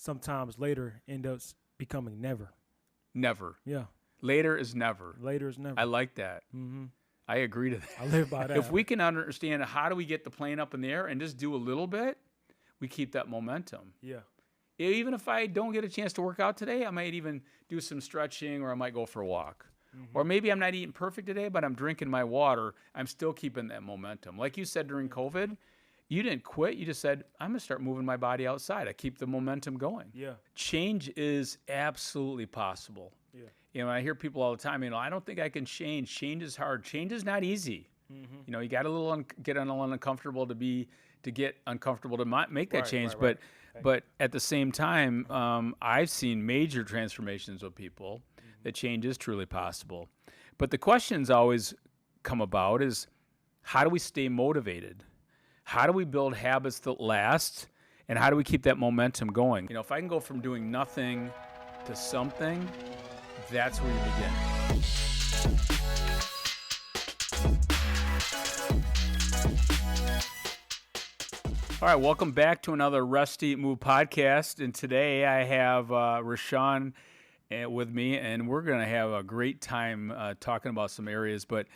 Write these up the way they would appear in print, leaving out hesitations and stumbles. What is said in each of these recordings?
sometimes later end up becoming never. Never. Yeah. Later is never. Later is never. I like that. Mm-hmm. I agree to that. I live by that. If we can understand how do we get the plane up in the air and just do a little bit, we keep that momentum. Yeah. Even if I don't get a chance to work out today, I might even do some stretching or I might go for a walk. Mm-hmm. Or maybe I'm not eating perfect today, but I'm drinking my water. I'm still keeping that momentum. Like you said during COVID, you didn't quit. You just said, I'm going to start moving my body outside. I keep the momentum going. Yeah. Change is absolutely possible. Yeah. You know, I hear people all the time, I don't think I can change. Change is hard. Change is not easy. Mm-hmm. You got to get a little uncomfortable to get uncomfortable to make that change. Right. But at the same time, I've seen major transformations with people that change is truly possible. But the questions always come about is, how do we stay motivated? How do we build habits that last? And how do we keep that momentum going? If I can go from doing nothing to something, that's where you begin. All right, welcome back to another Rest, Eat, Move podcast. And today I have Rashawn with me, and we're going to have a great time talking about some areas. But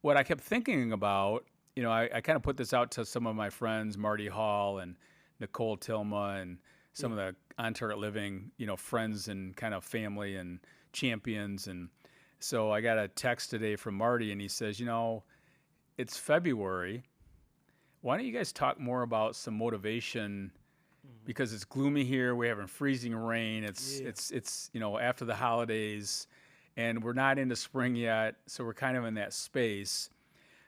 what I kept thinking about, I kind of put this out to some of my friends, Marty Hall and Nicole Tilma, and some of the On Target Living, friends and kind of family and champions. And so I got a text today from Marty, and he says, it's February. Why don't you guys talk more about some motivation? Because it's gloomy here. We're having freezing rain. It's after the holidays, and we're not into spring yet, so we're kind of in that space.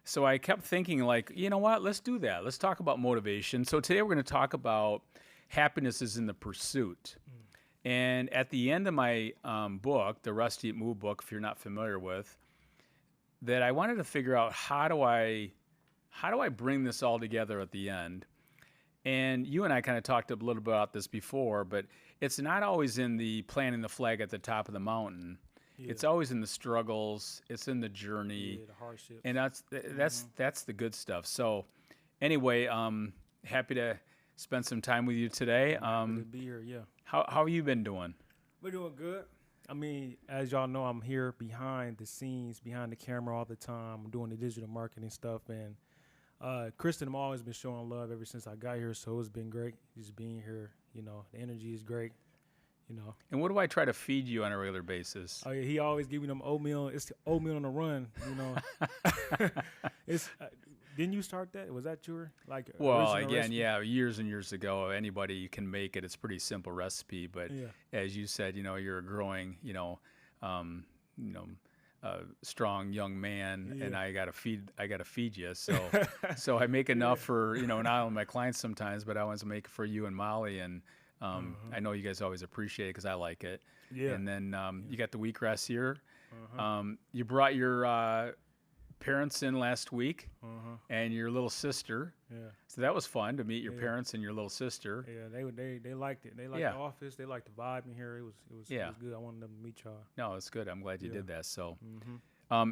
So I kept thinking, you know what? Let's do that. Let's talk about motivation. So today we're going to talk about happiness is in the pursuit. And at the end of my book, the Rest, Eat, Move book, if you're not familiar with, that I wanted to figure out how do I bring this all together at the end. And you and I kind of talked a little bit about this before, but it's not always in the planting the flag at the top of the mountain. Yeah. It's always in the struggles. It's in the journey. Yeah, the hardships. And that's the good stuff. So anyway, happy to spend some time with you today. Happy to be here, yeah. How have you been doing? We're doing good. I mean, as y'all know, I'm here behind the scenes, behind the camera all the time. I'm doing the digital marketing stuff, and Kristen, I've always been showing love ever since I got here, so it's been great just being here. The energy is great, And what do I try to feed you on a regular basis? Oh, yeah, he always give me them oatmeal. It's oatmeal on the run, It's didn't you start that? Was that your Well, original again, recipe? yeah, years and years ago, anybody can make it. It's a pretty simple recipe, but as you said, you're a growing, strong young man, and I gotta feed you. So I make enough for not only my clients sometimes, but I want to make it for you and Molly, and I know you guys always appreciate it because I like it. Yeah. And then you got the wheatgrass here. You brought your parents in last week, and your little sister. Yeah. So that was fun to meet your parents and your little sister. Yeah, they liked it. They liked the office. They liked the vibe in here. It was good. I wanted them to meet y'all. No, it's good. I'm glad you did that. So,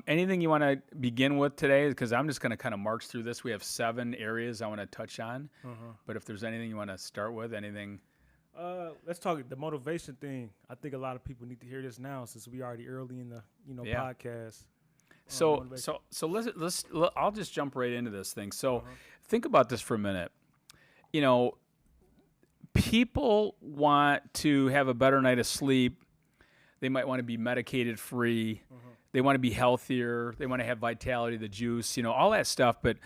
anything you want to begin with today? Because I'm just going to kind of march through this. We have 7 areas I want to touch on. But if there's anything you want to start with, anything. Let's talk the motivation thing. I think a lot of people need to hear this now since we already early in the podcast. So let's I'll just jump right into this thing. So think about this for a minute. People want to have a better night of sleep. They might want to be medicated free. They want to be healthier. They want to have vitality, the juice, all that stuff. But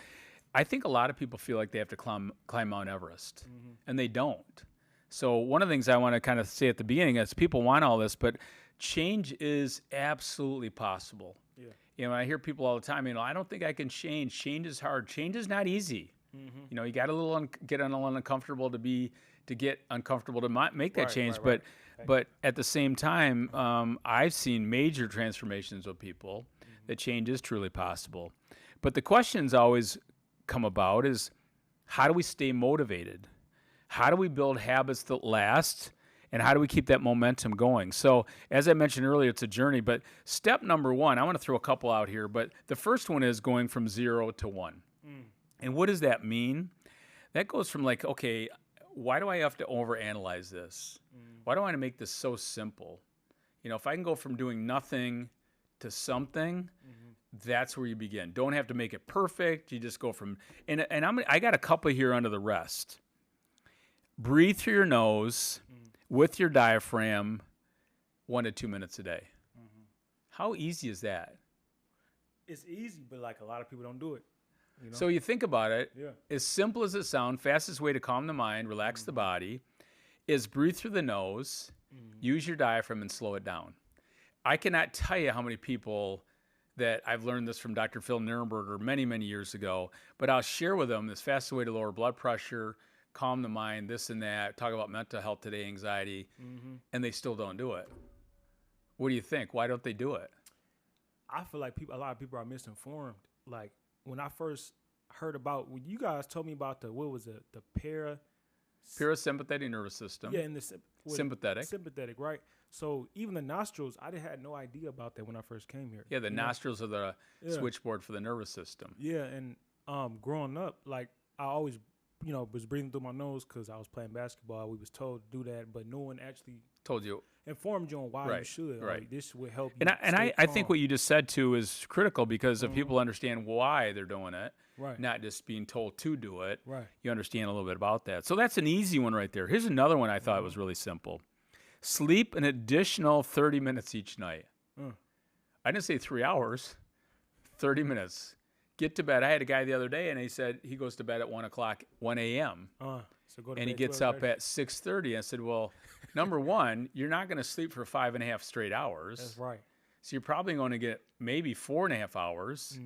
I think a lot of people feel like they have to climb Mount Everest, and they don't. So one of the things I want to kind of say at the beginning is people want all this, but change is absolutely possible. Yeah. I hear people all the time, I don't think I can change. Change is hard. Change is not easy. You got to get a little uncomfortable to get uncomfortable to make that change. But at the same time, I've seen major transformations with people that change is truly possible. But the questions always come about is, how do we stay motivated? How do we build habits that last? And how do we keep that momentum going? So as I mentioned earlier, it's a journey. But step number 1, I want to throw a couple out here. But the first one is going from 0 to 1. And what does that mean? That goes from okay, why do I have to overanalyze this? Why do I want to make this so simple? If I can go from doing nothing to something, that's where you begin. Don't have to make it perfect. You just go from, and I got a couple here under the rest. Breathe through your nose with your diaphragm 1 to 2 minutes a day. How easy is that? It's easy, but like a lot of people don't do it. So you think about it, as simple as it sounds, fastest way to calm the mind, relax the body, is breathe through the nose, use your diaphragm, and slow it down. I cannot tell you how many people that I've learned this from Dr. Phil Nirenberger many, many years ago, but I'll share with them this fastest way to lower blood pressure, calm the mind, this and that, talk about mental health today, anxiety, and they still don't do it. What do you think? Why don't they do it? I feel like a lot of people are misinformed. Like when I first heard about, when you guys told me about the parasympathetic nervous system. Yeah, and the sympathetic. Sympathetic, right? So even the nostrils, I had no idea about that when I first came here. Yeah, the nostrils are the switchboard for the nervous system. Yeah, and growing up, like I always, was breathing through my nose because I was playing basketball. We was told to do that, but no one actually informed you on why you should. Right. Like, this would help you. And I think what you just said too is critical because if people understand why they're doing it, not just being told to do it, you understand a little bit about that. So that's an easy one right there. Here's another one I thought was really simple. Sleep an additional 30 minutes each night. I didn't say 3 hours, 30 minutes. Get to bed. I had a guy the other day, and he said he goes to bed at 1 a.m. So go to and bed he gets up at 6:30. I said, well, number one, you're not going to sleep for 5.5 straight hours. That's right. So you're probably going to get maybe 4.5 hours,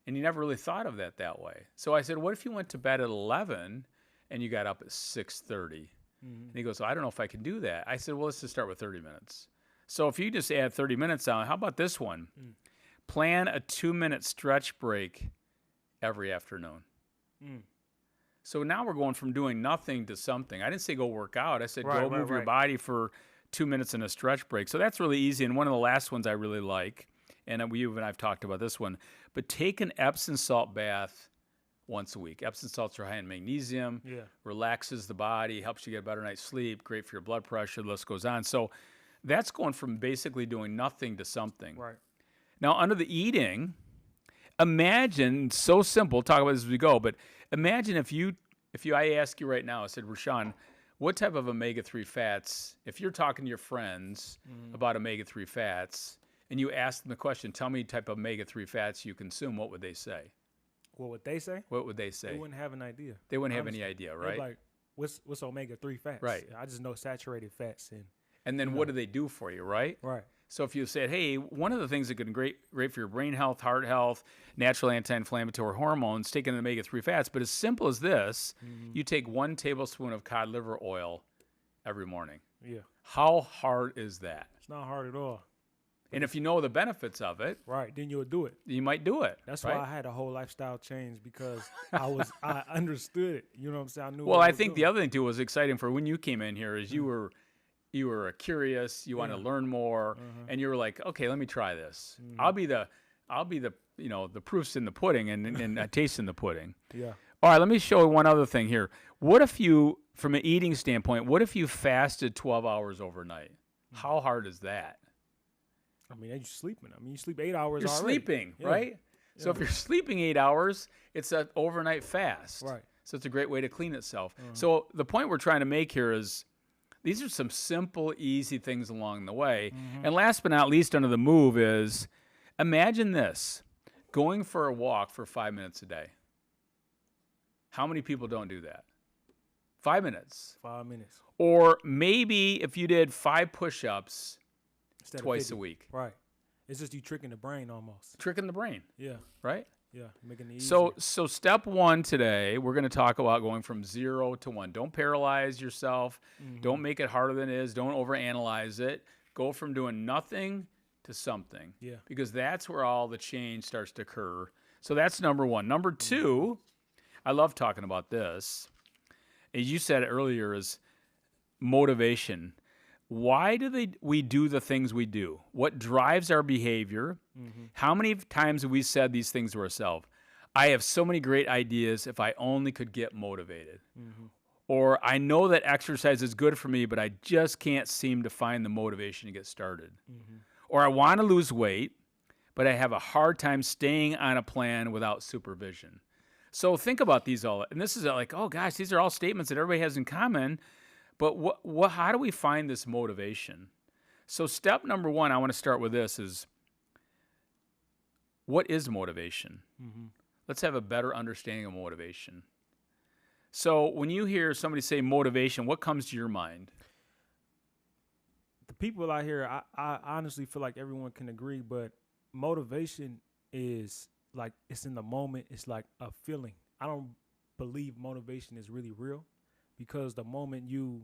and you never really thought of that way. So I said, what if you went to bed at 11 and you got up at 6:30? And he goes, I don't know if I can do that. I said, well, let's just start with 30 minutes. So if you just add 30 minutes on, how about this one? Plan a 2-minute stretch break every afternoon. So now we're going from doing nothing to something. I didn't say go work out. I said go move your body for 2 minutes in a stretch break. So that's really easy. And one of the last ones I really like, and I've talked about this one, but take an Epsom salt bath once a week. Epsom salts are high in magnesium, relaxes the body, helps you get a better night's sleep, great for your blood pressure, the list goes on. So that's going from basically doing nothing to something. Right. Now, under the eating, imagine, so simple, talk about this as we go, but imagine if I ask you right now, I said, Rashawn, what type of omega-3 fats, if you're talking to your friends about omega-3 fats, and you ask them the question, tell me the type of omega-3 fats you consume, what would they say? What would they say? What would they say? They wouldn't have an idea. They wouldn't have any idea, right? Like, what's omega-3 fats? Right. I just know saturated fats. And then what do they do for you, right? Right. So if you said, hey, one of the things that can be great for your brain health, heart health, natural anti-inflammatory hormones, taking omega-3 fats, but as simple as this, you take 1 tablespoon of cod liver oil every morning. Yeah. How hard is that? It's not hard at all. And if you know the benefits of it, then you'll do it. You might do it. That's why I had a whole lifestyle change because I understood it. You know what I'm saying? I knew. Well, I think the other thing too was exciting for when you came in here is you were curious, you want to learn more, and you were like, okay, let me try this. I'll be the the proof's in the pudding and tasting the pudding. Yeah. All right, let me show you one other thing here. What if you, from an eating standpoint, what if you fasted 12 hours overnight? How hard is that? I mean, you're sleeping. I mean, you sleep 8 hours You're already. sleeping, right? Yeah. So if you're sleeping 8 hours, it's an overnight fast. Right. So it's a great way to clean itself. So the point we're trying to make here is these are some simple, easy things along the way. And last but not least under the move is imagine this, going for a walk for 5 minutes a day. How many people don't do that? 5 minutes. 5 minutes. Or maybe if you did 5 push-ups twice a week. Right. It's just you tricking the brain almost. Tricking the brain. Yeah. Right? Yeah. Making it easier. So step 1 today, we're going to talk about going from 0 to 1. Don't paralyze yourself. Don't make it harder than it is. Don't overanalyze it. Go from doing nothing to something. Yeah. Because that's where all the change starts to occur. So that's number 1. Number 2, I love talking about this. As you said earlier, is motivation. Why do we do the things we do? What drives our behavior? How many times have we said these things to ourselves? I have so many great ideas if I only could get motivated. Or I know that exercise is good for me, but I just can't seem to find the motivation to get started. Or I want to lose weight, but I have a hard time staying on a plan without supervision. So think about these all. And this is like, oh gosh, these are all statements that everybody has in common. But how do we find this motivation? So step number one, I want to start with this is, what is motivation? Let's have a better understanding of motivation. So when you hear somebody say motivation, what comes to your mind? The people out here, I honestly feel like everyone can agree, but motivation is like, it's in the moment. It's like a feeling. I don't believe motivation is really real, because the moment you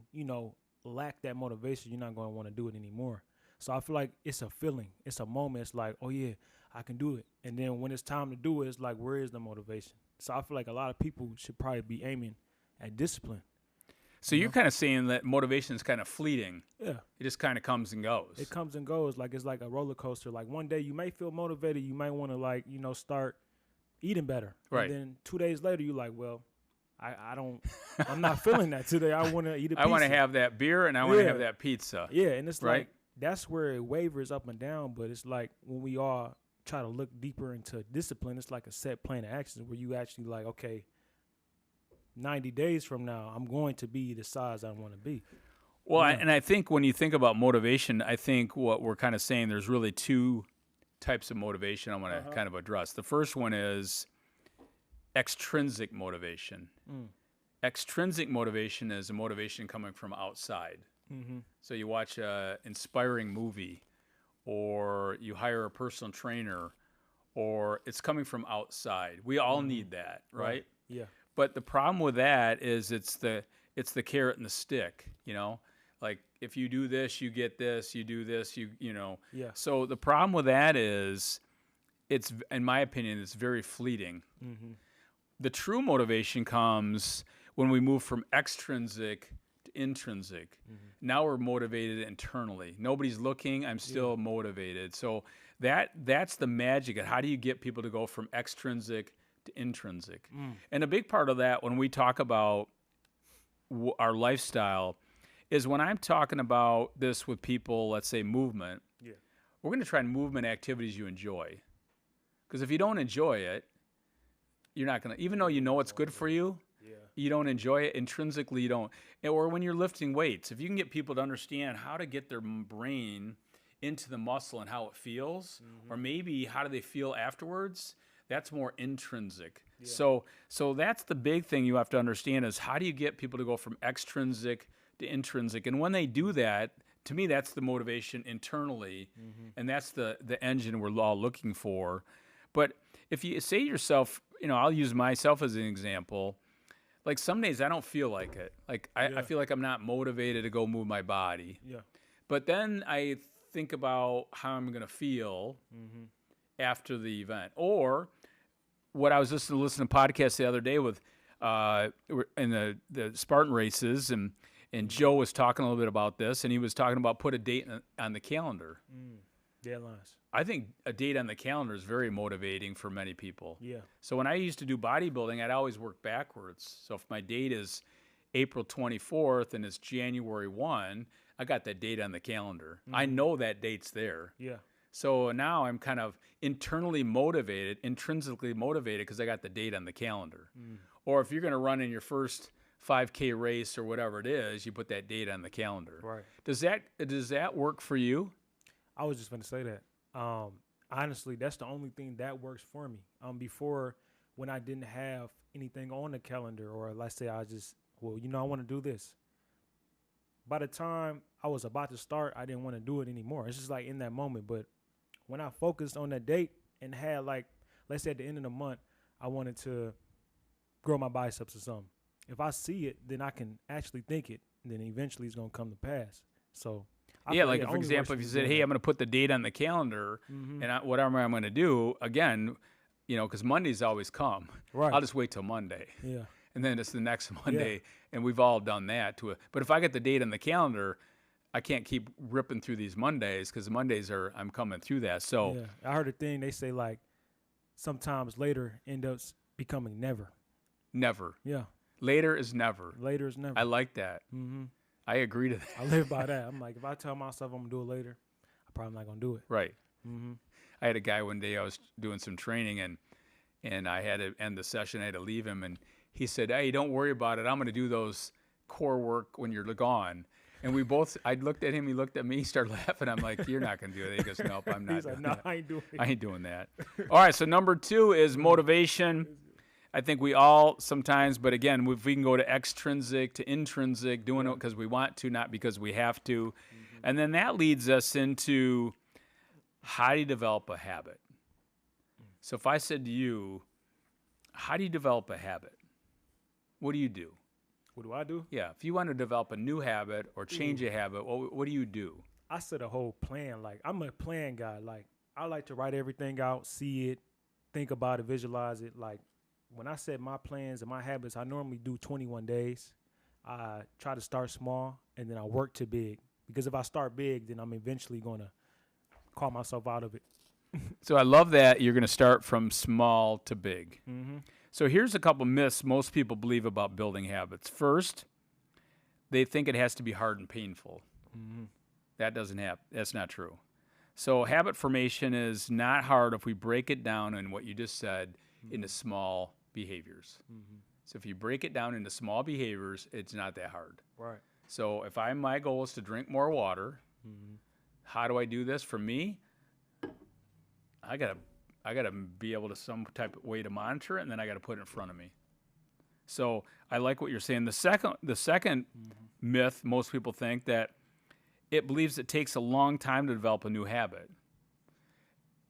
lack that motivation, you're not going to want to do it anymore. So I feel like it's a feeling. It's a moment. It's like, oh yeah, I can do it. And then when it's time to do it, it's like, where is the motivation? So I feel like a lot of people should probably be aiming at discipline. So you're kind of saying that motivation is kind of fleeting. Yeah. It just kind of comes and goes. It comes and goes. Like, it's like a roller coaster. Like, one day you may feel motivated. You might want to start eating better. Right. And then 2 days later, you're like, well, I'm not feeling that today. I want to eat a pizza. I want to have that beer and I want to have that pizza. Yeah. And it's right? like, that's where it wavers up and down. But it's like, when we all try to look deeper into discipline, it's like a set plan of actions where you actually like, okay, 90 days from now, I'm going to be the size I want to be. Well, and I think when you think about motivation, I think what we're kind of saying, there's really two types of motivation I want to kind of address. The first one is extrinsic motivation. Extrinsic motivation is a motivation coming from outside. So you watch an inspiring movie, or you hire a personal trainer, or it's coming from outside. We all need that, right? Yeah. But the problem with that is it's the carrot and the stick, Like, if you do this, you get this, you do this, Yeah. So the problem with that is, it's, in my opinion, it's very fleeting. The true motivation comes when we move from extrinsic to intrinsic. Now we're motivated internally. Nobody's looking. I'm still motivated. So that's the magic. How do you get people to go from extrinsic to intrinsic? And a big part of that, when we talk about our lifestyle, is when I'm talking about this with people, let's say movement, we're going to try movement activities you enjoy. Because if you don't enjoy it, you're not going to, even though you know it's good for you, you don't enjoy it. Intrinsically, you don't. Or when you're lifting weights, if you can get people to understand how to get their brain into the muscle and how it feels, or maybe how do they feel afterwards, that's more intrinsic. So that's the big thing you have to understand, is how do you get people to go from extrinsic to intrinsic? And when they do that, to me, that's the motivation internally, and that's the engine we're all looking for. But if you say to yourself, I'll use myself as an example. Like, some days I don't feel like it. Like, I feel like I'm not motivated to go move my body. Yeah. But then I think about how I'm going to feel after the event. Or what I was listening to podcasts the other day with in the Spartan races, and Joe was talking a little bit about this, and he was talking about put a date on the calendar. Deadlines. I think a date on the calendar is very motivating for many people. Yeah. So when I used to do bodybuilding, I'd always work backwards. So if my date is April 24th and it's January 1, I got that date on the calendar. I know that date's there. Yeah. So now I'm kind of internally motivated, intrinsically motivated, because I got the date on the calendar. Or if you're going to run in your first 5K race or whatever it is, you put that date on the calendar. Right. Does that work for you? I was just going to say that. Honestly, that's the only thing that works for me. Before, when I didn't have anything on the calendar, or let's say I just, I want to do this. By the time I was about to start, I didn't want to do it anymore. It's just like in that moment. But when I focused on that date and had, like, let's say at the end of the month, I wanted to grow my biceps or something. If I see it, then I can actually think it, and then eventually it's going to come to pass. So for example, if you said, hey, I'm going to put the date on the calendar, and whatever I'm going to do, again, because Mondays always come. Right. I'll just wait till Monday. Yeah. And then it's the next Monday, and we've all done that. But if I get the date on the calendar, I can't keep ripping through these Mondays, because Mondays I'm coming through that. So I heard a thing, they say, like, sometimes later end up becoming never. Never. Yeah. Later is never. Later is never. I like that. Mm-hmm. I agree to that. I live by that. I'm like, if I tell myself I'm gonna do it later, I'm probably not gonna do it. Right. Mm-hmm. I had a guy one day, I was doing some training, and I had to end the session. I had to leave him, and he said, "Hey, don't worry about it. I'm going to do those core work when you're gone." And we both, I looked at him, he looked at me, he started laughing. I'm like, "You're not going to do it." He goes, "Nope, I'm not He's like, doing no, that. I ain't doing it. I ain't doing that." All right, so number 2 is motivation. I think we all sometimes, but again, if we can go to extrinsic to intrinsic, doing it because we want to, not because we have to. Mm-hmm. And then that leads us into how do you develop a habit? So if I said to you, how do you develop a habit? What do you do? What do I do? Yeah, if you want to develop a new habit or change a habit, what do you do? I set a whole plan. Like, I'm a plan guy. Like, I like to write everything out, see it, think about it, visualize it. Like, when I set my plans and my habits, I normally do 21 days. I try to start small, and then I work to big. Because if I start big, then I'm eventually going to call myself out of it. So I love that you're going to start from small to big. Mm-hmm. So here's a couple myths most people believe about building habits. First, they think it has to be hard and painful. Mm-hmm. That doesn't happen. That's not true. So habit formation is not hard if we break it down in what you just said into small behaviors. Mm-hmm. So if you break it down into small behaviors, it's not that hard. Right. So if my goal is to drink more water, how do I do this? For me, I gotta be able to some type of way to monitor it, and then I gotta put it in front of me. So I like what you're saying. The second myth most people think that it believes it takes a long time to develop a new habit.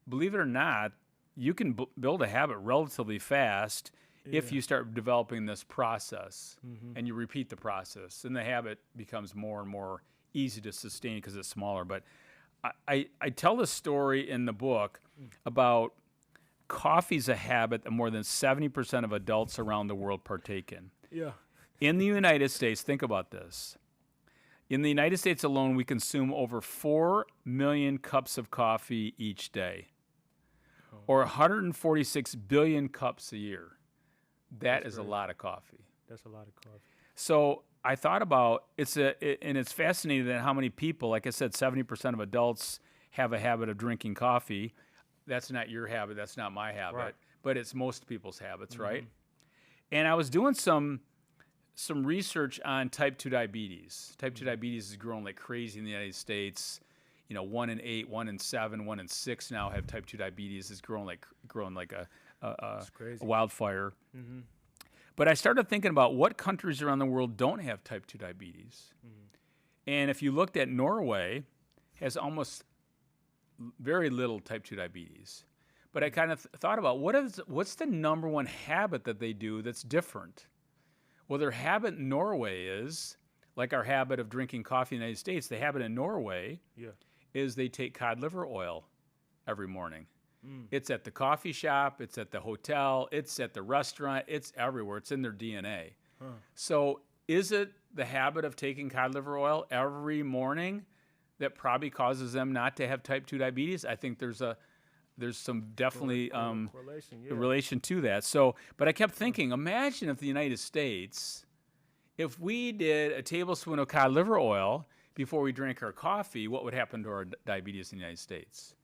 Believe it or not, you can build a habit relatively fast if you start developing this process and you repeat the process, and the habit becomes more and more easy to sustain because it's smaller. But I tell this story in the book about coffee's a habit that more than 70% of adults around the world partake in. Yeah. In the United States, think about this. In the United States alone, we consume over 4 million cups of coffee each day, or 146 billion cups a year. That is a lot of coffee. That's a lot of coffee. So I thought about and it's fascinating that how many people, like I said, 70% of adults have a habit of drinking coffee. That's not your habit. That's not my habit. Right. But it's most people's habits, right? And I was doing some research on type 2 diabetes. Type 2 diabetes is growing like crazy in the United States. 1 in 8, 1 in 7, 1 in 6 now have type 2 diabetes. It's growing like a wildfire. Mm-hmm. But I started thinking about what countries around the world don't have type 2 diabetes. And if you looked at Norway, has almost very little type 2 diabetes. But I kind of thought about what's the number one habit that they do that's different? Well, their habit in Norway is, like our habit of drinking coffee in the United States, the habit in Norway is they take cod liver oil every morning. It's at the coffee shop, it's at the hotel, it's at the restaurant, it's everywhere. It's in their DNA. So is it the habit of taking cod liver oil every morning that probably causes them not to have type 2 diabetes? I think there's some definitely relation to that. So, but I kept thinking, imagine if the United States, if we did a tablespoon of cod liver oil before we drank our coffee, what would happen to our diabetes in the United States?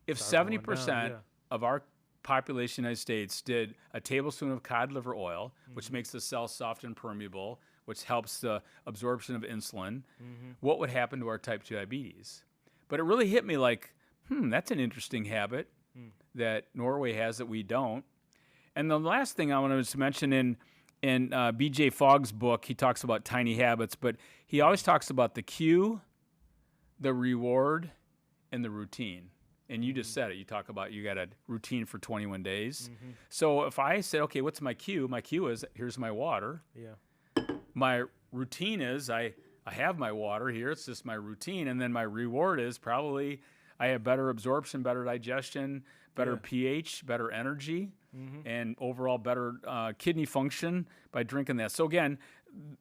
If 70% of our population in the United States did a tablespoon of cod liver oil, which makes the cells soft and permeable, which helps the absorption of insulin, what would happen to our type 2 diabetes? But it really hit me like, that's an interesting habit that Norway has that we don't. And the last thing I wanted to mention in B.J. Fogg's book, he talks about tiny habits, but he always talks about the cue, the reward, and the routine. And you just said it. You talk about you got a routine for 21 days. So if I said, okay, what's my cue? My cue is, here's my water. Yeah. My routine is I have my water here. It's just my routine. And then my reward is probably I have better absorption, better digestion, better pH, better energy, and overall better kidney function by drinking that. So again,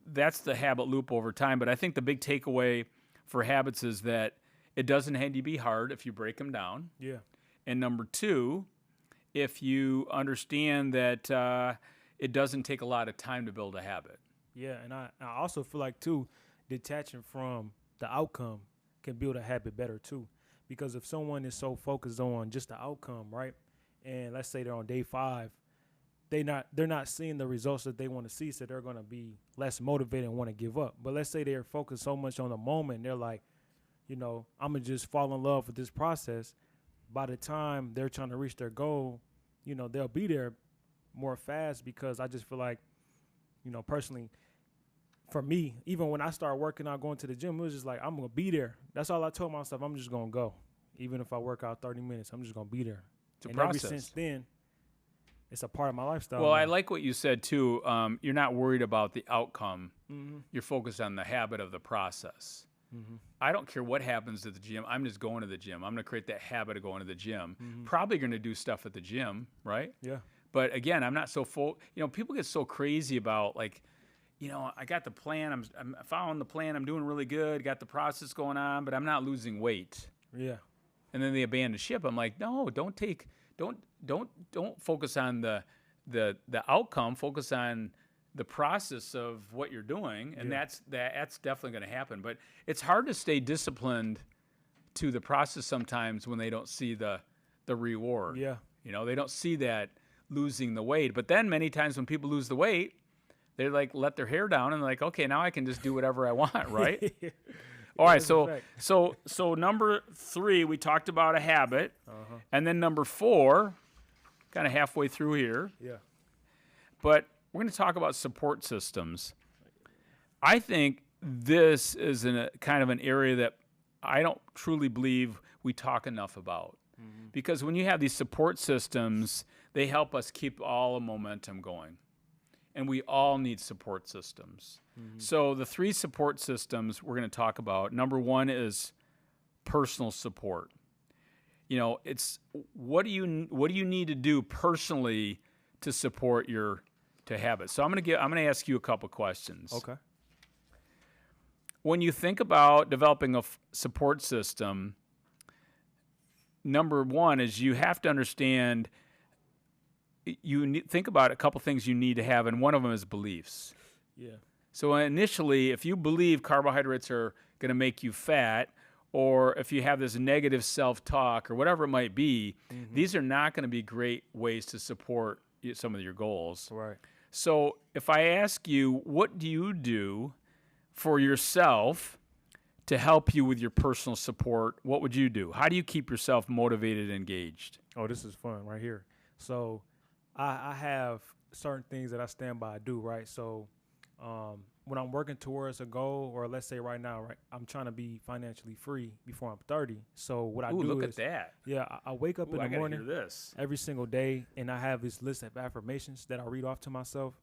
that's the habit loop over time. But I think the big takeaway for habits is that it doesn't have to be hard if you break them down. Yeah. And number two, if you understand that it doesn't take a lot of time to build a habit. Yeah, and I also feel like too, detaching from the outcome can build a habit better too. Because if someone is so focused on just the outcome, right? And let's say they're on day 5, they're not seeing the results that they want to see, so they're gonna be less motivated and want to give up. But let's say they're focused so much on the moment, they're like, I'm gonna just fall in love with this process. By the time they're trying to reach their goal, they'll be there more fast, because I just feel like, personally, for me, even when I started working out, going to the gym, it was just like, I'm going to be there. That's all I told myself. I'm just going to go. Even if I work out 30 minutes, I'm just going to be there. It's a and process. ever since then, it's a part of my lifestyle. Well, now. I like what you said, too. You're not worried about the outcome. Mm-hmm. You're focused on the habit of the process. Mm-hmm. I don't care what happens at the gym. I'm just going to the gym. I'm going to create that habit of going to the gym. Mm-hmm. Probably going to do stuff at the gym, right? Yeah. But again, I'm not so full. People get so crazy about like, I got the plan. I'm following the plan. I'm doing really good. Got the process going on, but I'm not losing weight. Yeah. And then they abandon ship. I'm like, no, don't focus on the outcome. Focus on the process of what you're doing, and that's definitely going to happen. But it's hard to stay disciplined to the process sometimes when they don't see the reward. Yeah. They don't see that losing the weight. But then many times when people lose the weight, they like let their hair down and like, okay, now I can just do whatever I want, right? All right, so number 3, we talked about a habit, and then number 4, kind of halfway through here. Yeah. But we're going to talk about support systems. I think this is kind of an area that I don't truly believe we talk enough about. Mm-hmm. Because when you have these support systems, they help us keep all the momentum going. And we all need support systems. Mm-hmm. So the 3 support systems we're going to talk about, number 1 is personal support. It's what do you need to do personally to support to habit. So I'm going to ask you a couple questions. Okay. When you think about developing a support system, number 1 is you have to understand. Think about a couple things you need to have, and one of them is beliefs. Yeah. So initially, if you believe carbohydrates are going to make you fat, or if you have this negative self-talk or whatever it might be, mm-hmm. these are not going to be great ways to support some of your goals. Right. So if I ask you, what do you do for yourself to help you with your personal support, what would you do? How do you keep yourself motivated and engaged? Oh, this is fun right here. So I have certain things that I stand by, I do, right? So when I'm working towards a goal, or let's say right now, right, I'm trying to be financially free before I'm 30. So what I do look is, at that. Yeah, I wake up in the morning hear this. every single day, and I have this list of affirmations that I read off to myself,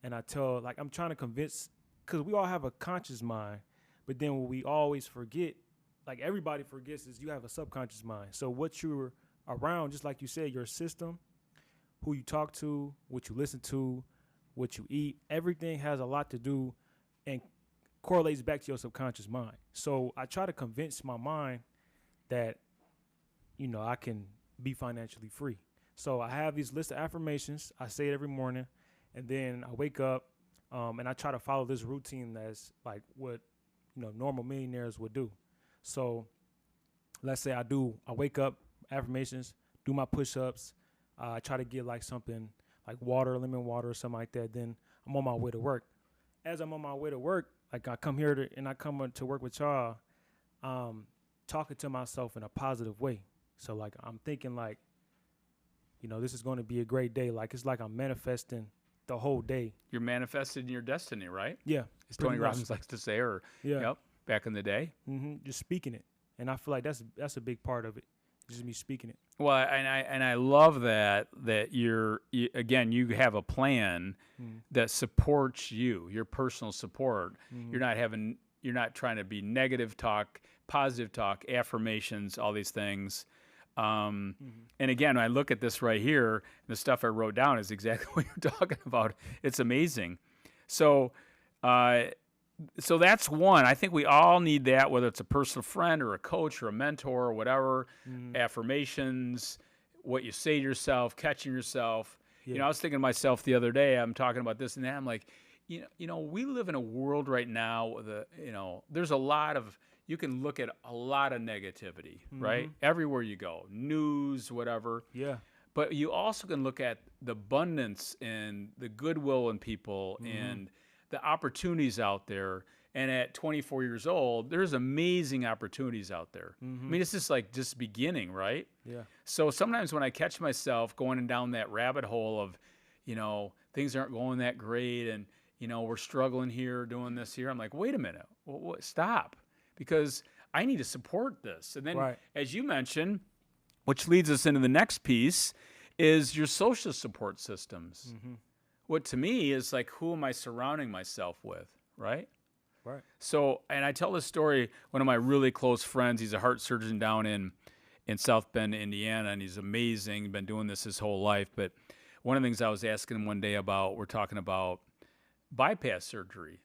and I tell, like, I'm trying to convince, because we all have a conscious mind, but then what we always forget, like everybody forgets, is you have a subconscious mind. So what you're around, just like you said, your system, who you talk to, what you listen to, what you eat, everything has a lot to do and correlates back to your subconscious mind. So I try to convince my mind that, I can be financially free. So I have these list of affirmations. I say it every morning, and then I wake up, and I try to follow this routine that's like what, normal millionaires would do. So let's say I wake up, affirmations, do my push-ups. I try to get like something like water, lemon water or something like that. Then I'm on my way to work. As I'm on my way to work, like I come here and I come to work with y'all, talking to myself in a positive way. So like I'm thinking like, this is going to be a great day. Like it's like I'm manifesting the whole day. You're manifesting your destiny, right? Yeah. As Tony Robbins likes to say, back in the day. Mm-hmm, just speaking it. And I feel like that's a big part of it. Just me speaking it. Well, and I love that you have a plan that supports your personal support. Mm-hmm. You're not trying to be negative talk, positive talk, affirmations, all these things. And again, I look at this right here, the stuff I wrote down is exactly what you're talking about. It's amazing. So that's one. I think we all need that, whether it's a personal friend or a coach or a mentor or whatever. Affirmations, what you say to yourself, catching yourself. You know, I was thinking to myself the other day, I'm talking about this and that. I'm like, we live in a world right now with there's a lot of, you can look at a lot of negativity, right? Everywhere you go, news, whatever. Yeah. But you also can look at the abundance and the goodwill in people and the opportunities out there. And at 24 years old, there's amazing opportunities out there. I mean, it's just beginning, right? Yeah. So sometimes when I catch myself going down that rabbit hole of, things aren't going that great and, we're struggling here, doing this here, I'm like, wait a minute, stop. Because I need to support this. And then, as you mentioned, which leads us into the next piece, is your social support systems. What to me is like, who am I surrounding myself with, right? Right. So, and I tell this story, one of my really close friends, he's a heart surgeon down in South Bend, Indiana, and he's amazing, been doing this his whole life. But one of the things I was asking him one day about, we're talking about bypass surgery.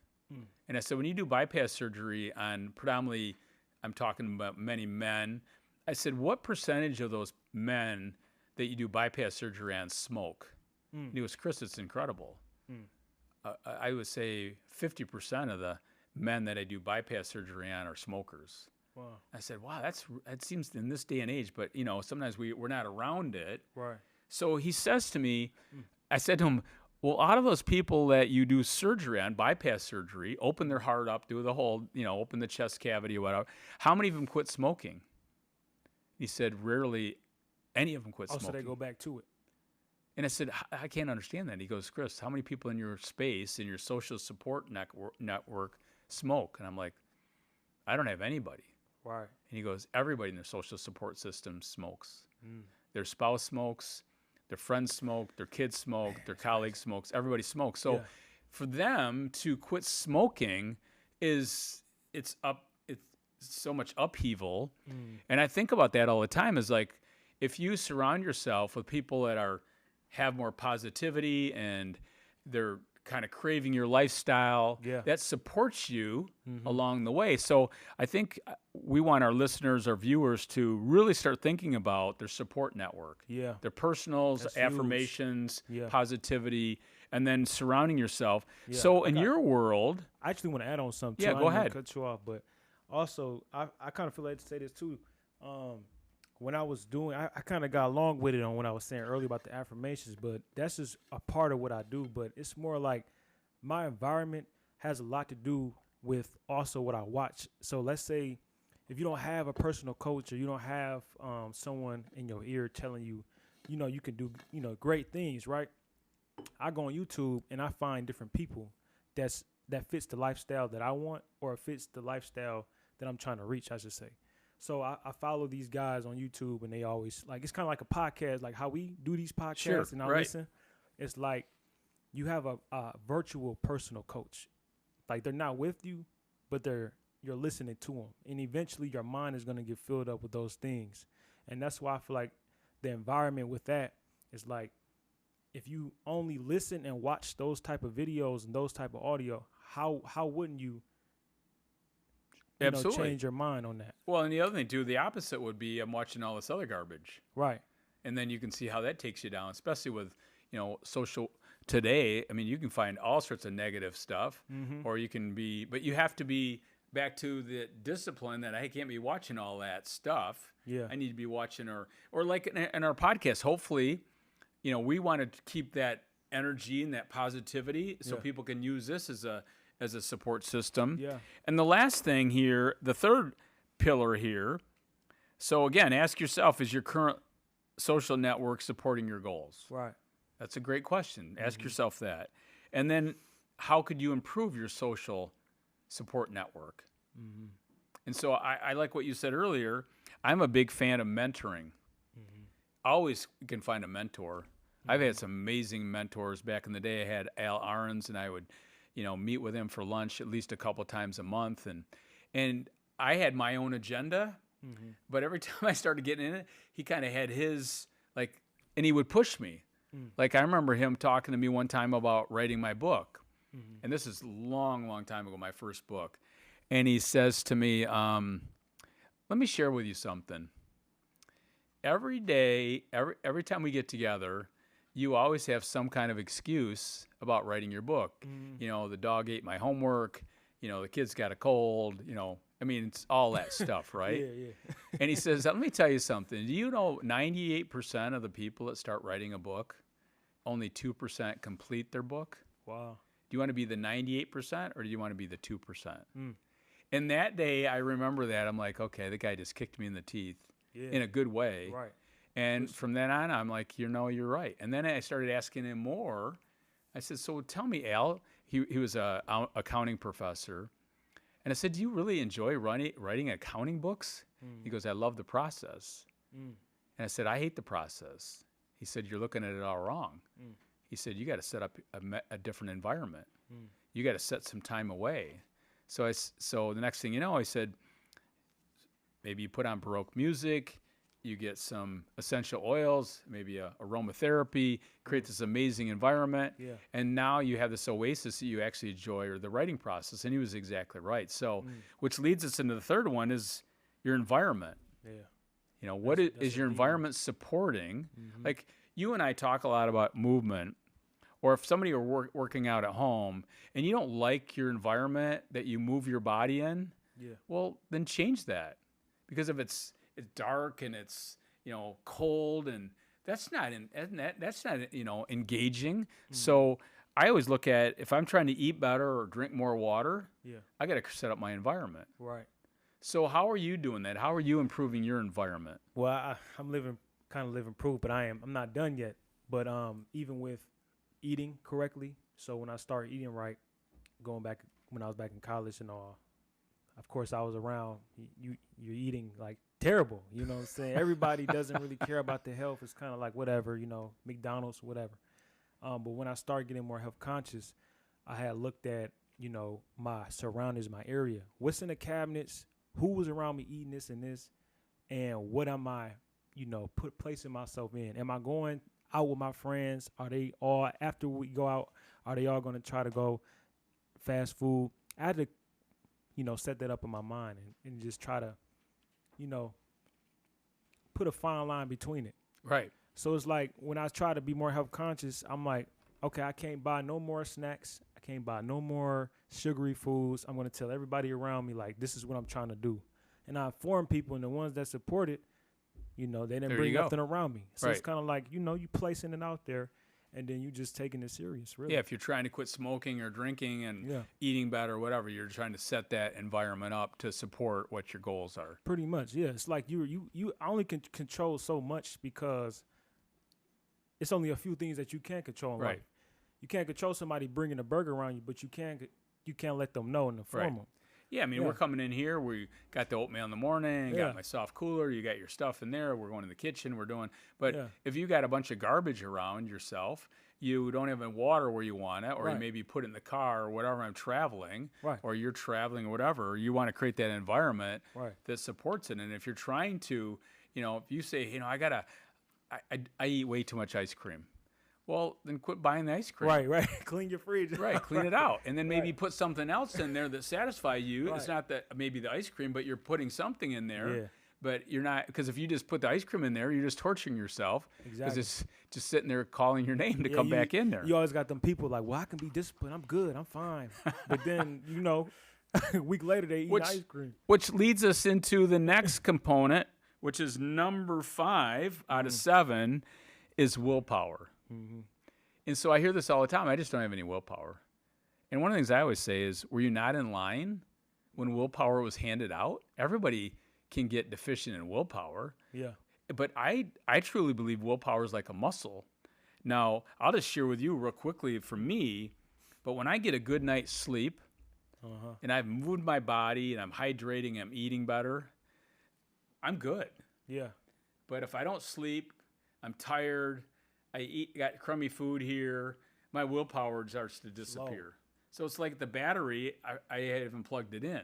And I said, when you do bypass surgery on predominantly, I'm talking about many men, I said, what percentage of those men that you do bypass surgery on smoke? And he goes, Chris, it's incredible. I would say 50% of the men that I do bypass surgery on are smokers. Wow. I said, wow, that seems in this day and age, but sometimes we're not around it. Right. So he says to me, I said to him, well, out of those people that you do surgery on, bypass surgery, open their heart up, do the whole, open the chest cavity or whatever, how many of them quit smoking? He said, rarely any of them quit smoking. So they go back to it. And I said, I can't understand that. He goes, Chris, how many people in your space, in your social support network smoke? And I'm like, I don't have anybody. Right. And he goes, everybody in their social support system smokes. Their spouse smokes, their friends smoke, their kids smoke, their colleagues smokes, everybody smokes. So for them to quit smoking it's so much upheaval. And I think about that all the time is like, if you surround yourself with people that have more positivity and they're kind of craving your lifestyle, that supports you along the way. So I think we want our listeners, our viewers to really start thinking about their support network, their personals, That's affirmations, huge. Positivity, and then surrounding yourself. So in your world, I actually want to add on something. Yeah, go ahead. Cut you off, but also I kind of feel like to say this too. When I was doing, I kind of got along with it on what I was saying earlier about the affirmations, but that's just a part of what I do. But it's more like my environment has a lot to do with also what I watch. So let's say if you don't have a personal coach or you don't have someone in your ear telling you, you can do, great things, right? I go on YouTube and I find different people that fits the lifestyle that I want or fits the lifestyle that I'm trying to reach, I should say. So I follow these guys on YouTube, and they always it's kind of like a podcast, like how we do these podcasts, and I listen. It's like you have a virtual personal coach. Like they're not with you, but you're listening to them, and eventually your mind is going to get filled up with those things. And that's why I feel like the environment with that is like if you only listen and watch those type of videos and those type of audio, how wouldn't you? Absolutely. Change your mind on that. Well, and the other thing too, the opposite would be I'm watching all this other garbage. Right. And then you can see how that takes you down, especially with, social today. I mean, you can find all sorts of negative stuff or you can but you have to be back to the discipline that I can't be watching all that stuff. Yeah. I need to be watching or like in our podcast, hopefully, we want to keep that energy and that positivity so people can use this as a support system. Yeah. And the last thing here, the third pillar here. So again, ask yourself, is your current social network supporting your goals? Right. That's a great question. Ask yourself that. And then how could you improve your social support network? And so I like what you said earlier. I'm a big fan of mentoring. Always can find a mentor. I've had some amazing mentors. Back in the day, I had Al Ahrens, and I would meet with him for lunch at least a couple times a month. And I had my own agenda, but every time I started getting in it, he kind of had his, and he would push me. Like I remember him talking to me one time about writing my book. And this is long, long time ago, my first book. And he says to me, let me share with you something. Every day, every time we get together, you always have some kind of excuse about writing your book. Mm-hmm. You know, the dog ate my homework. You know, the kid's got a cold. You know, I mean, it's all that stuff, right? Yeah. And he says, let me tell you something. Do you know 98% of the people that start writing a book, only 2% complete their book? Wow. Do you want to be the 98% or do you want to be the 2%? Mm. And that day, I remember that. I'm like, okay, the guy just kicked me in the teeth in a good way. Right. And from then on, I'm like, you know, you're right. And then I started asking him more. I said, so tell me, Al, he was a accounting professor. And I said, do you really enjoy writing accounting books? He goes, I love the process. And I said, I hate the process. He said, you're looking at it all wrong. He said, you got to set up a different environment. You got to set some time away. So the next thing you know, I said, maybe you put on Baroque music, you get some essential oils, maybe aromatherapy, create this amazing environment. Yeah. And now you have this oasis that you actually enjoy, or the writing process. And he was exactly right. So, which leads us into the third one is your environment. Yeah. You know, what is your environment supporting? Like you and I talk a lot about movement, or if somebody are working out at home and you don't like your environment that you move your body in, well, then change that. Because if it's dark and it's, you know, cold, and that's not engaging. So I always look at, if I'm trying to eat better or drink more water, I got to set up my environment. Right. So how are you doing that? How are you improving your environment? Well, I'm living proof, but I'm not done yet. But even with eating correctly, so when I started eating right, going back when I was back in college and all, of course I was around you're eating like terrible, you know what I'm saying? Everybody doesn't really care about the health. It's kind of like whatever, you know, McDonald's, whatever. But when I started getting more health conscious, I had looked at, you know, my surroundings, my area, what's in the cabinets, who was around me eating this and this, and what am I, you know, placing myself in? Am I going out with my friends? Are they all, after we go out, are they all going to try to go fast food? I had to, you know, set that up in my mind and just try to, you know, put a fine line between it. Right. So it's like when I try to be more health conscious, I'm like, okay, I can't buy no more snacks. I can't buy no more sugary foods. I'm going to tell everybody around me, like, this is what I'm trying to do. And I inform people, and the ones that support it, you know, they didn't bring nothing around me. So it's kind of like, you know, you placing it out there, and then you just taking it serious, really. Yeah, if you're trying to quit smoking or drinking and eating better or whatever, you're trying to set that environment up to support what your goals are. Pretty much, yeah. It's like you only can control so much because it's only a few things that you can control in life. You can't control somebody bringing a burger around you, but you can't let them know and inform them. Yeah, I mean, we're coming in here. We got the oatmeal in the morning, got my soft cooler, you got your stuff in there. We're going to the kitchen, we're doing. But if you got a bunch of garbage around yourself, you don't have any water where you want it, or you maybe put it in the car or whatever, I'm traveling, or you're traveling or whatever, you want to create that environment that supports it. And if you're trying to, you know, if you say, you know, I eat way too much ice cream. Well, then quit buying the ice cream. Right. Clean your fridge. Clean it out. And then maybe put something else in there that satisfies you. It's not that maybe the ice cream, but you're putting something in there. Yeah. But you're not, because if you just put the ice cream in there, you're just torturing yourself. Exactly. Because it's just sitting there calling your name to come back in there. You always got them people like, well, I can be disciplined. I'm good. I'm fine. But then, you know, a week later they eat ice cream. Which leads us into the next component, which is number 5 out of 7, is willpower. And so I hear this all the time. I just don't have any willpower. And one of the things I always say is, were you not in line when willpower was handed out? Everybody can get deficient in willpower. Yeah. But I truly believe willpower is like a muscle. Now, I'll just share with you real quickly for me, but when I get a good night's sleep and I've moved my body and I'm hydrating, I'm eating better, I'm good. Yeah. But if I don't sleep, I'm tired, got crummy food here, my willpower starts to disappear. So it's like the battery, I haven't plugged it in.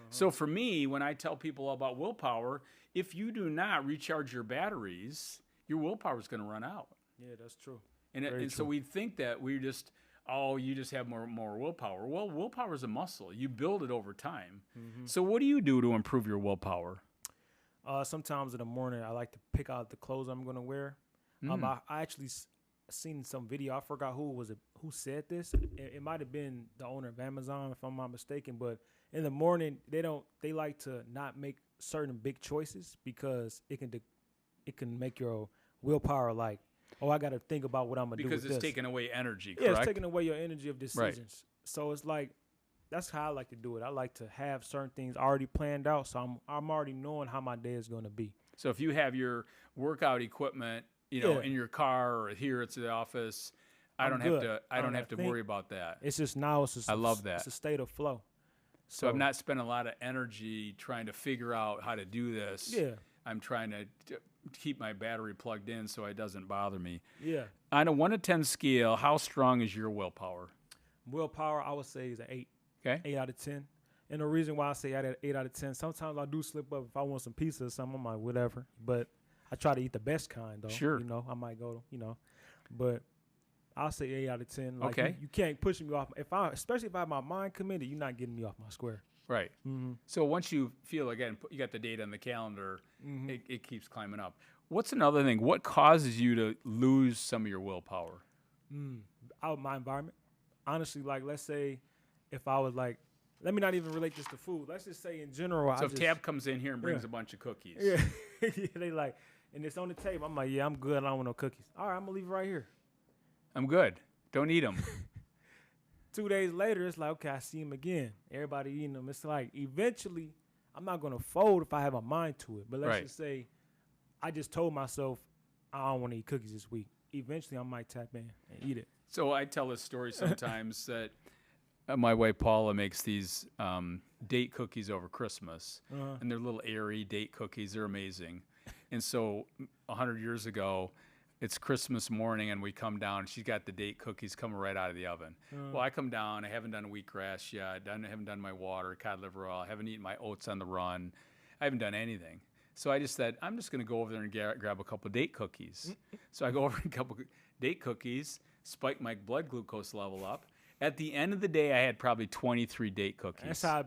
So for me, when I tell people about willpower, if you do not recharge your batteries, your willpower is going to run out. Yeah, that's true. And so we think that we just, you just have more willpower. Well, willpower is a muscle. You build it over time. So what do you do to improve your willpower? Sometimes in the morning, I like to pick out the clothes I'm going to wear. I actually seen some video. I forgot who said this. It might have been the owner of Amazon, if I'm not mistaken. But in the morning, they like to not make certain big choices because it can make your willpower like, oh, I got to think about what I'm gonna do. Because with it's this. taking away energy. Yeah, Correct? it's taking away your energy of decisions. Right. So it's like that's how I like to do it. I like to have certain things already planned out, so I'm already knowing how my day is going to be. So if you have your workout equipment, in your car or here it's the office, I don't have to worry about that. It's just now. I love that. It's a state of flow. So I'm not spending a lot of energy trying to figure out how to do this. Yeah. I'm trying to keep my battery plugged in so it doesn't bother me. Yeah. On a 1 to 10 scale, how strong is your willpower? Willpower, I would say, is an 8. Okay. 8 out of 10. And the reason why I say 8 out of 10, sometimes I do slip up if I want some pizza or something. I'm like, whatever. But I try to eat the best kind, though. Sure. I might go, But I'll say 8 out of 10. Like, okay. You can't push me off. Especially if I have my mind committed, you're not getting me off my square. Right. Mm-hmm. So once you feel, again, you got the date on the calendar, it keeps climbing up. What's another thing? What causes you to lose some of your willpower? My environment. Honestly, like, let's say if I was like, let me not even relate this to food. Let's just say in general. So if Tab comes in here and brings a bunch of cookies. Yeah. They like, and it's on the table. I'm like, yeah, I'm good. I don't want no cookies. All right, I'm going to leave it right here. I'm good. Don't eat them. 2 days later, it's like, okay, I see him again. Everybody eating them. It's like, eventually, I'm not going to fold if I have a mind to it. But let's just say I just told myself I don't want to eat cookies this week. Eventually, I might tap in and eat it. So I tell this story sometimes that my wife Paula makes these date cookies over Christmas, and they're little airy date cookies. They're amazing. And so 100 years ago, it's Christmas morning, and we come down. She's got the date cookies coming right out of the oven. Well, I come down. I haven't done wheatgrass yet. I haven't done my water, cod liver oil. I haven't eaten my oats on the run. I haven't done anything. So I just said, I'm just going to go over there and grab a couple date cookies. So I go over and a couple date cookies, spike my blood glucose level up. At the end of the day, I had probably 23 date cookies. That's how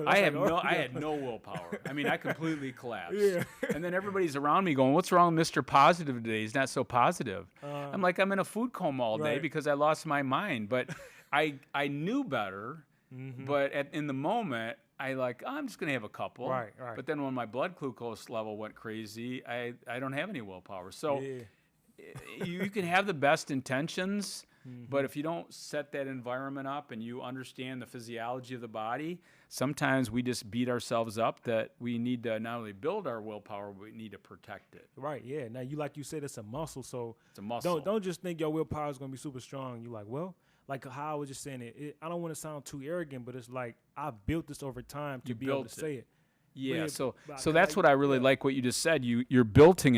I had no willpower. I mean, I completely collapsed. Yeah. And then everybody's around me going, what's wrong with Mr. Positive today? He's not so positive. I'm like, I'm in a food coma all day because I lost my mind. But I knew better. But in the moment, I'm just going to have a couple. Right. But then when my blood glucose level went crazy, I don't have any willpower. So you can have the best intentions, but if you don't set that environment up and you understand the physiology of the body, sometimes we just beat ourselves up that we need to not only build our willpower, but we need to protect it. Right, yeah. Now, like you said, it's a muscle, so it's a muscle. Don't just think your willpower is going to be super strong. You're like, well, like how I was just saying it, I don't want to sound too arrogant, but it's like I built this over time to be able to say it. Yeah, so that's what I really like what you just said. You're building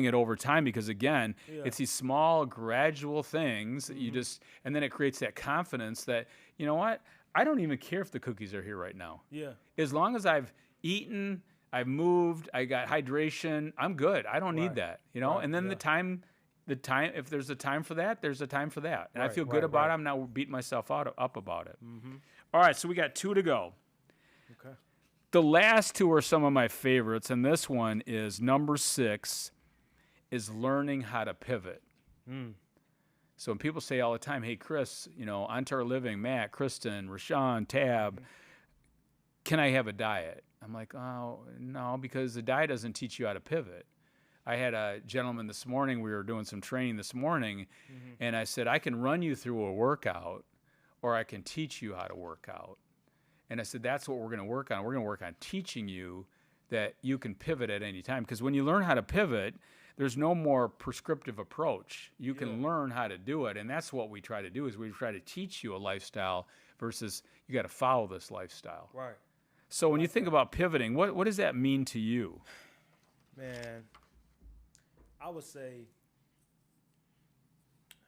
it over time because, again, it's these small, gradual things that you just – and then it creates that confidence that, you know what, I don't even care if the cookies are here right now. Yeah. As long as I've eaten, I've moved, I got hydration, I'm good. I don't need that, And then the time, if there's a time for that, there's a time for that. And I feel good about it. I'm not beating myself up about it. All right, so we got 2 to go. Okay. The last 2 are some of my favorites, and this one is number 6 is learning how to pivot. So when people say all the time, hey, Chris, Onto Our Living, Matt, Kristen, Rashawn, Tab, can I have a diet? I'm like, oh, no, because the diet doesn't teach you how to pivot. I had a gentleman this morning, we were doing some training this morning, and I said, I can run you through a workout, or I can teach you how to work out. And I said, that's what we're going to work on. We're going to work on teaching you that you can pivot at any time. Because when you learn how to pivot, there's no more prescriptive approach. You can learn how to do it. And that's what we try to do is we try to teach you a lifestyle versus you got to follow this lifestyle. Right. So when you think about pivoting, what does that mean to you? Man, I would say,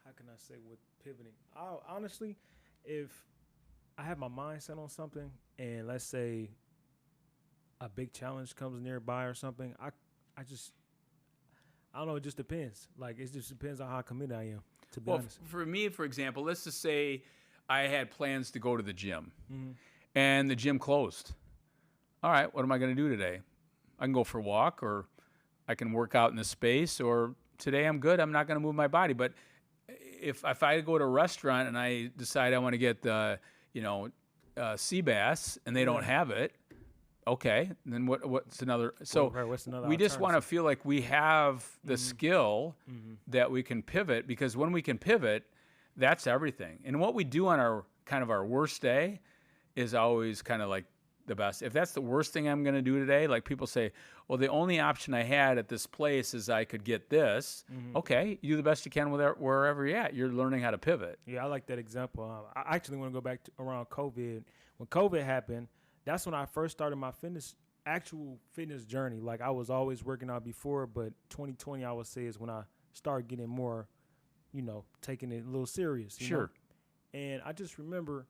how can I say with pivoting? Honestly, if I have my mind set on something and let's say a big challenge comes nearby or something, I don't know, it just depends. Like, it just depends on how committed I am, to be honest. For me, for example, let's just say I had plans to go to the gym and the gym closed. All right, what am I going to do today? I can go for a walk or I can work out in the space, or today I'm good, I'm not going to move my body. But if I go to a restaurant and I decide I want to get the, sea bass and they don't have it, okay, then what's another? So what's another we just want to alternative? feel like we have the skill that we can pivot, because when we can pivot, that's everything. And what we do on our kind of our worst day is always kind of like the best. If that's the worst thing I'm going to do today, like people say, well, the only option I had at this place is I could get this. Okay, you do the best you can with wherever you're at. You're learning how to pivot. Yeah, I like that example. I actually want to go back to around COVID. When COVID happened, that's when I first started my actual fitness journey. Like I was always working out before, but 2020 I would say is when I started getting more, taking it a little serious. You know? And I just remember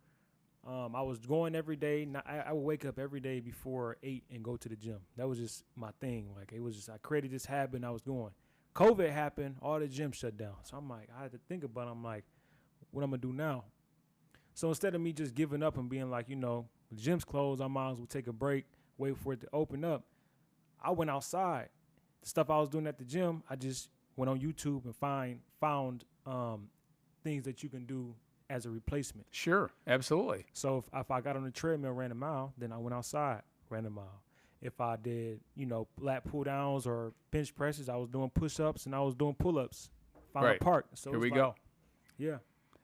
I was going every day. I would wake up every day before 8 and go to the gym. That was just my thing. Like it was just, I created this habit and I was going. COVID happened, all the gyms shut down. So I'm like, I had to think about it. I'm like, what I'm going to do now? So instead of me just giving up and being like, the gym's closed, I might as well take a break, wait for it to open up. I went outside. The stuff I was doing at the gym, I just went on YouTube and found things that you can do as a replacement. Sure, absolutely. So if I got on the treadmill, ran a mile, then I went outside, ran a mile. If I did, lat pull downs or bench presses, I was doing push-ups and I was doing pull-ups. Found a park. So here we go. Yeah.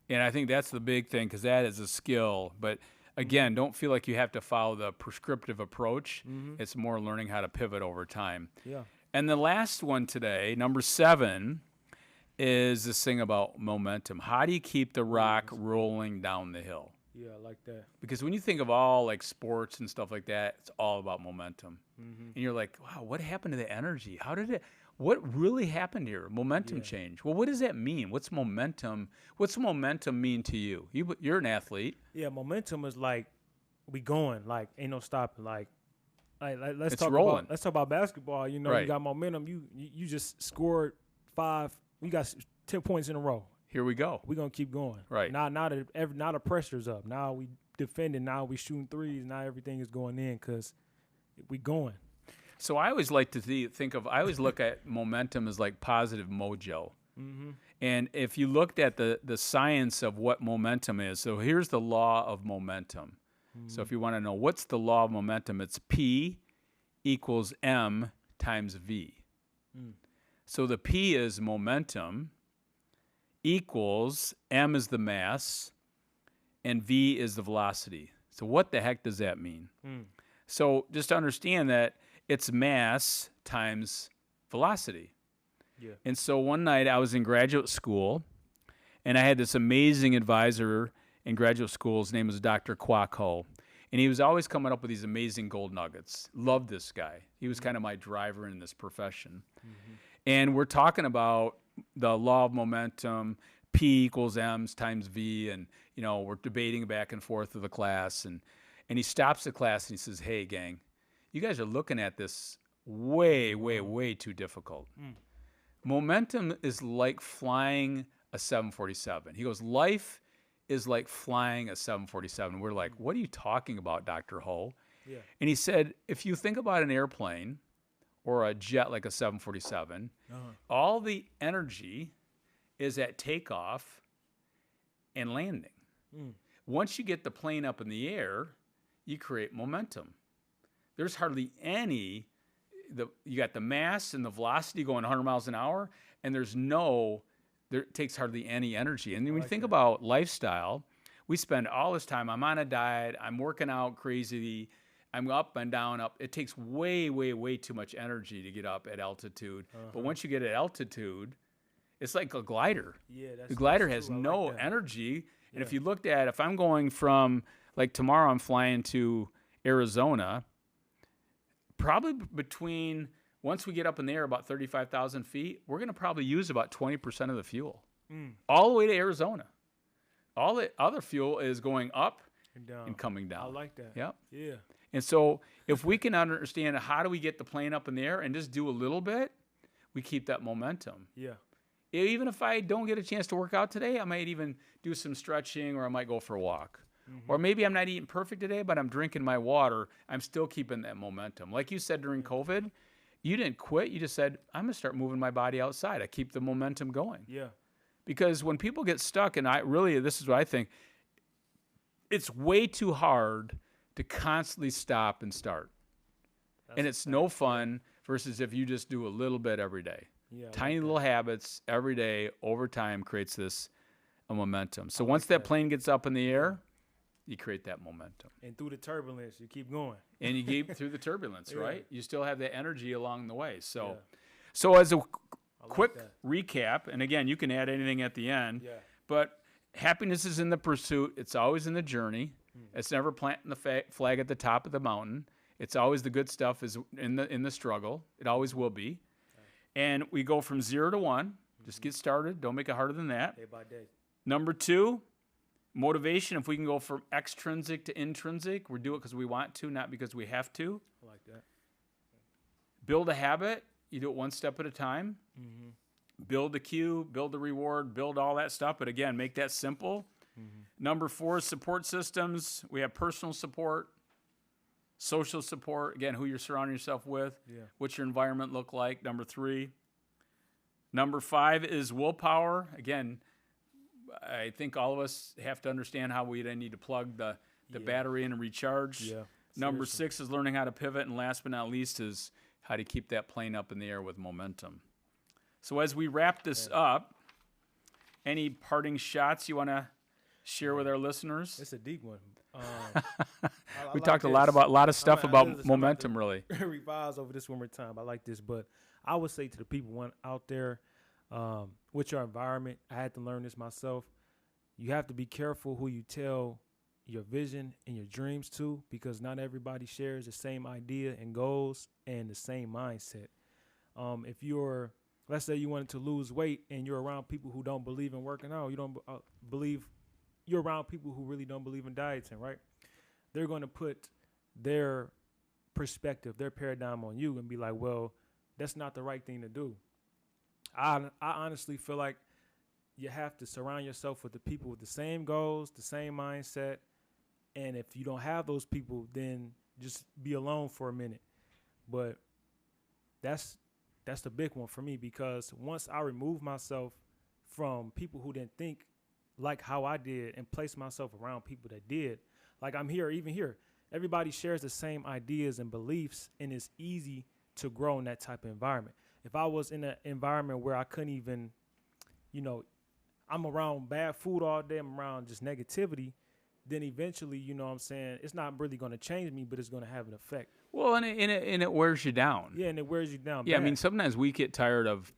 And I think that's the big thing, because that is a skill. But again, don't feel like you have to follow the prescriptive approach. It's more learning how to pivot over time. Yeah. And the last one today, number 7, is this thing about momentum. How do you keep the rock rolling down the hill? Yeah, I like that. Because when you think of all like sports and stuff like that, it's all about momentum. And you're like, wow, what happened to the energy? What really happened here? Momentum change. Well, what does that mean? What's momentum? What's momentum mean to you? You're an athlete. Yeah, momentum is like we going, like ain't no stopping. Like let's It's talk rolling. about basketball. You Right. got momentum. You just scored 5. We got 10 points in a row. Here we go. We're gonna keep going. Right. Now the pressure's up. Now we defending. Now we shooting threes. Now everything is going in because we going. So I always like to I always look at momentum as like positive mojo. And if you looked at the science of what momentum is, so here's the law of momentum. So if you want to know what's the law of momentum, it's P equals M times V. So the P is momentum, equals M is the mass, and V is the velocity. So what the heck does that mean? So just to understand that it's mass times velocity. Yeah. And so one night I was in graduate school, and I had this amazing advisor in graduate school. His name was Dr. Kwok Ho. And he was always coming up with these amazing gold nuggets. Loved this guy. He was kind of my driver in this profession. And we're talking about the law of momentum, P equals M times V, and we're debating back and forth with the class. And he stops the class and he says, "Hey, gang, you guys are looking at this way, way, way too difficult. Momentum is like flying a 747. He goes, life is like flying a 747. We're like, what are you talking about, Dr. Ho? Yeah. And he said, if you think about an airplane or a jet like a 747, all the energy is at takeoff and landing. Once you get the plane up in the air, you create momentum. There's hardly any, you got the mass and the velocity going 100 miles an hour, and it takes hardly any energy. And when you think about lifestyle, we spend all this time, I'm on a diet, I'm working out crazy, I'm up and down, up. It takes way, way, way too much energy to get up at altitude. But once you get at altitude, it's like a glider. Yeah, the glider has no energy. And if you looked at, if I'm going from, like tomorrow I'm flying to Arizona, probably once we get up in the air about 35,000 feet, we're going to probably use about 20% of the fuel. All the way to Arizona. All the other fuel is going up and coming down. I like that. Yep. Yeah. And so if we can understand how do we get the plane up in the air and just do a little bit, we keep that momentum. Yeah. Even if I don't get a chance to work out today, I might even do some stretching, or I might go for a walk. Or maybe I'm not eating perfect today, but I'm drinking my water. I'm still keeping that momentum. Like you said during COVID, you didn't quit. You just said, I'm going to start moving my body outside. I keep the momentum going. Yeah. Because when people get stuck, and this is what I think, it's way too hard to constantly stop and start. And it's no fun versus if you just do a little bit every day. Yeah, Tiny little habits every day over time creates a momentum. So once that plane gets up in the air, you create that momentum. And through the turbulence, you keep going. And you keep through the turbulence, right? You still have that energy along the way. So, Yeah. as a quick that. recap, and again, you can add anything at the end, Yeah. but happiness is in the pursuit. It's always in the journey. It's never planting the flag at the top of the mountain. It's always the good stuff is in the struggle. It always will be. And we go from 0 to 1. Just get started. Don't make it harder than that. Day by day. Number 2, motivation. If we can go from extrinsic to intrinsic, we do it because we want to, not because we have to. I like that. Build a habit. You do it one step at a time. Build the cue, build the reward, build all that stuff. But again, make that simple. Number 4 is support systems. We have personal support, social support. Again, who you're surrounding yourself with. Yeah. What's your environment look like? Number 3. Number 5 is willpower. Again, I think all of us have to understand how we then need to plug the battery in and recharge. Yeah. Number Seriously. 6 is learning how to pivot. And last but not least is how to keep that plane up in the air with momentum. So as we wrap this up, any parting shots you want to share with our listeners? It's a deep one. We talked a lot of stuff about momentum, really. Revise over this one more time. I like this, but I would say to the people out there, with your environment, I had to learn this myself. You have to be careful who you tell your vision and your dreams to, because not everybody shares the same idea and goals and the same mindset. If you're, let's say you wanted to lose weight and you're around people who don't believe in working out, you don't you're around people who really don't believe in dieting, right? They're going to put their perspective, their paradigm on you and be like, well, that's not the right thing to do. I honestly feel like you have to surround yourself with the people with the same goals, the same mindset. And if you don't have those people, then just be alone for a minute. But that's the big one for me, because once I remove myself from people who didn't think like how I did and place myself around people that did, like I'm here, even here, everybody shares the same ideas and beliefs, and it's easy to grow in that type of environment. If I was in an environment where I couldn't even, I'm around bad food all day, I'm around just negativity, then eventually, it's not really going to change me, but it's going to have an effect. Well, and it wears you down. Yeah, and it wears you down. Yeah, bad. I mean, sometimes we get tired of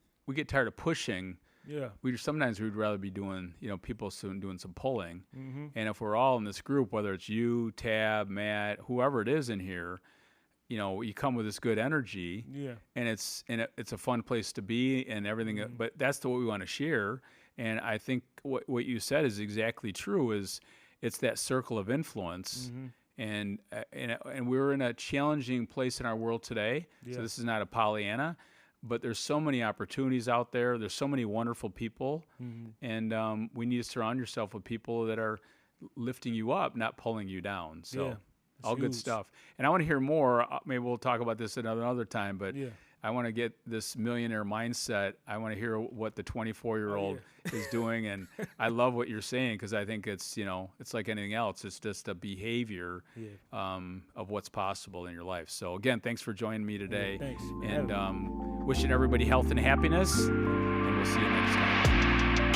pushing. Yeah. Sometimes we'd rather be doing, people soon doing some pulling. Mm-hmm. And if we're all in this group, whether it's you, Tab, Matt, whoever it is in here, you come with this good energy. Yeah. And it's a fun place to be and everything. Mm-hmm. But that's what we want to share. And I think what you said is exactly true. It's that circle of influence. Mm-hmm. And we're in a challenging place in our world today. Yeah. So this is not a Pollyanna. But there's so many opportunities out there. There's so many wonderful people. Mm-hmm. And we need to surround yourself with people that are lifting you up, not pulling you down. So Yeah, all good huge. stuff. And I want to hear more. Maybe we'll talk about this another time. But Yeah. I want to get this millionaire mindset. I want to hear what the 24-year-old is doing. And I love what you're saying, because I think it's, it's like anything else. It's just a behavior of what's possible in your life. So, again, thanks for joining me today. Yeah, thanks. And wishing everybody health and happiness. And we'll see you next time.